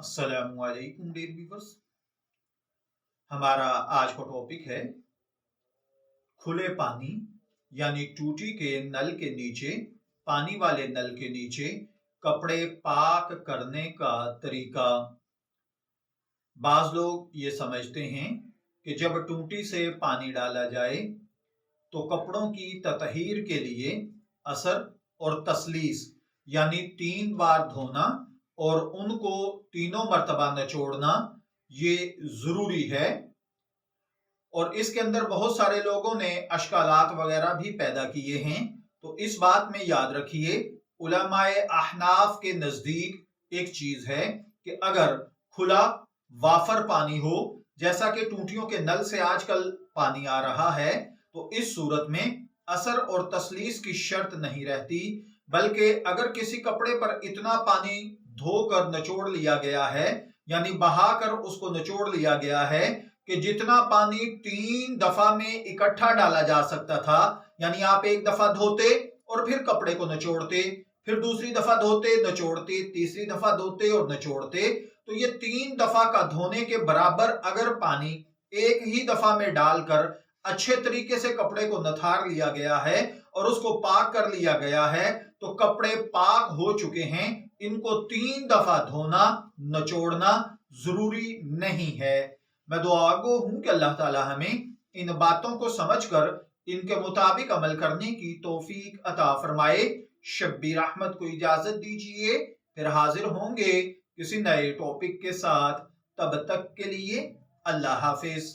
अस्सलामु अलैकुम dear viewers. हमारा आज का टॉपिक है खुले पानी यानी टूटी के नल के नीचे, पानी वाले नल के नीचे कपड़े पाक करने का तरीका। बाज लोग ये समझते हैं कि जब टूटी से पानी डाला जाए तो कपड़ों की ततहीर के लिए असर और तसलीस यानी 3 बार धोना और उनको तीनों मर्तबा निचोड़ना ये जरूरी है। और इसके अंदर बहुत सारे लोगों ने अशकालात वगैरह भी पैदा किए हैं। तो इस बात में याद रखिए, उलमाए अहनाफ के नजदीक एक चीज है कि अगर खुला वाफर पानी हो, जैसा कि टूटियों के नल से आजकल पानी आ रहा है, तो इस सूरत में असर और तसलीस की शर्त नहीं रहती, बल्कि अगर किसी कपड़े पर इतना पानी धोकर निचोड़ लिया गया है, यानी बहाकर उसको निचोड़ लिया गया है कि जितना पानी 3 दफा में इकट्ठा डाला जा सकता था, यानी आप एक दफा धोते और फिर कपड़े को निचोड़ते, फिर दूसरी दफा धोते निचोड़ते, तीसरी दफा धोते और निचोड़ते, तो ये 3 दफा का धोने के बराबर अगर पानी एक ही दफा में डालकर अच्छे तरीके से कपड़े को नथार लिया गया है और उसको पाक कर लिया गया है, तो कपड़े पाक हो चुके हैं। इनको 3 दफा धोना निचोड़ना जरूरी नहीं है। मैं दुआ गो हूं कि अल्लाह ताला हमें इन बातों को समझकर इनके मुताबिक अमल करने की तौफीक अता फरमाए। शब्बीर अहमद को इजाजत दीजिए, फिर हाजिर होंगे किसी नए टॉपिक के साथ। तब तक के लिए अल्लाह हाफिज।